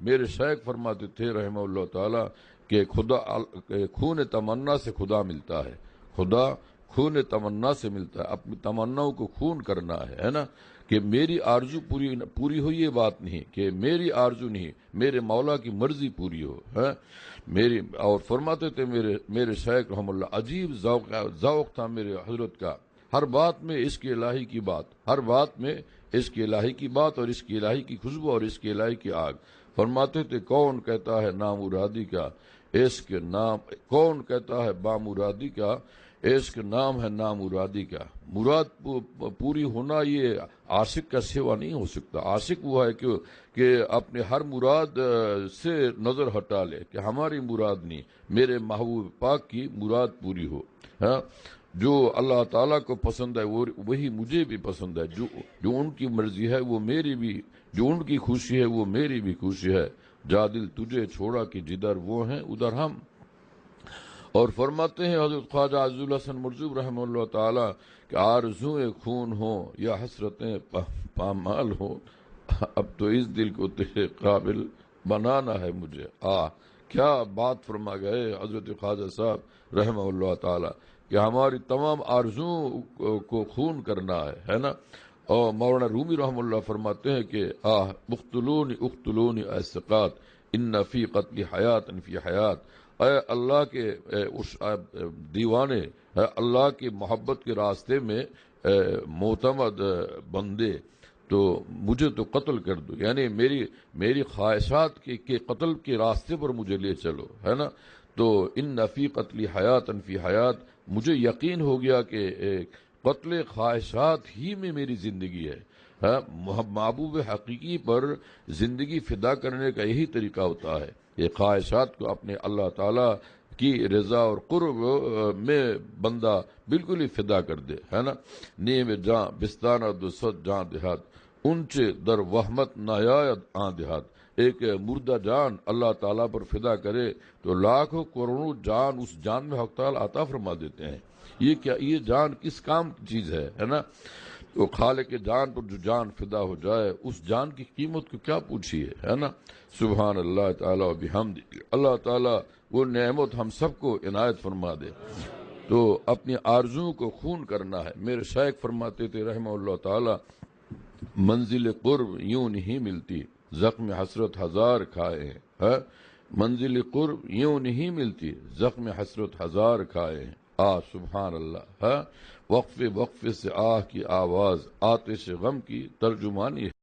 میرے شیخ فرماتے تھے رحمہ اللہ تعالی کہ خدا خون تمنا سے خدا ملتا ہے، خدا خون تمنا سے ملتا ہے، اپنی تمناؤں کو خون کرنا ہے نا، کہ میری آرزو پوری ہو، یہ بات نہیں کہ میری آرزو نہیں، میرے مولا کی مرضی پوری ہو ہے میری۔ اور فرماتے تھے میرے شیخ رحم اللہ، عجیب ذوق تھا میرے حضرت کا، ہر بات میں اس کے الہی کی بات، ہر بات میں اس کے الہی کی بات، اور اس کے الہی کی خوشبو اور اس کے الہی کی آگ۔ فرماتے تھے کون کہتا ہے نامرادی کا عشق نام، کون کہتا ہے بامرادی کا عشق نام ہے نامرادی کا۔ مراد پوری ہونا یہ عاشق کا سوا نہیں ہو سکتا۔ عاشق وہ ہے کہ اپنے ہر مراد سے نظر ہٹا لے کہ ہماری مراد نہیں، میرے محبوب پاک کی مراد پوری ہو۔ ہاں، جو اللہ تعالیٰ کو پسند ہے وہی مجھے بھی پسند ہے، جو ان کی مرضی ہے وہ میری بھی، جو ان کی خوشی ہے وہ میری بھی خوشی ہے، جا دل تجھے چھوڑا کہ جدھر وہ ہیں ادھر ہم۔ اور فرماتے ہیں حضرت خواجہ عز الحسن مرزوق رحمہ اللہ تعالی کہ آرزوئیں خون ہوں یا حسرتیں پامال ہوں، اب تو اس دل کو تیرے قابل بنانا ہے مجھے۔ کیا بات فرما گئے حضرت خواجہ صاحب رحمہ اللہ تعالی کہ ہماری تمام آرزوؤں کو خون کرنا ہے نا۔ اور مولانا رومی رحمہ اللہ فرماتے ہیں کہ اقتلونی اے ثقات ان فی قتل حیات فی حیات، اے اللہ کے اس دیوانے، اللہ کی محبت کے راستے میں معتمد بندے، تو مجھے تو قتل کر دو، یعنی میری خواہشات کے قتل کے راستے پر مجھے لے چلو، ہے نا۔ تو ان فی قتل حیات فی حیات، مجھے یقین ہو گیا کہ قتل خواہشات ہی میں میری زندگی ہے۔ محبوب حقیقی پر زندگی فدا کرنے کا یہی طریقہ ہوتا ہے، یہ خواہشات کو اپنے اللہ تعالی کی رضا اور قرب میں بندہ بالکل ہی فدا کر دے، ہے نا۔ نیم جاں بستانہ دو صد جاں دیہات، اونچے در وہمت نایاد آن دیہات۔ ایک مردہ جان اللہ تعالیٰ پر فدا کرے تو لاکھوں کروڑوں جان اس جان میں حق تعالیٰ عطا فرما دیتے ہیں۔ یہ جان کس کام کی چیز ہے نا۔ تو خالق جان پر جو جان فدا ہو جائے اس جان کی قیمت کو کیا پوچھیے، ہے نا۔ سبحان اللہ تعالیٰ و بحمدہ، اللہ تعالیٰ وہ نعمت ہم سب کو عنایت فرما دے۔ تو اپنی آرزوؤں کو خون کرنا ہے۔ میرے شیخ فرماتے تھے رحمہ اللہ تعالی، منزل قرب یوں نہیں ملتی، زخم حسرت ہزار کھائے ہیں۔ منزل قرب یوں نہیں ملتی، زخم حسرت ہزار کھائے ہیں۔ سبحان اللہ۔ وقفے وقفے سے آہ کی آواز، آتش غم کی ترجمانی ہے۔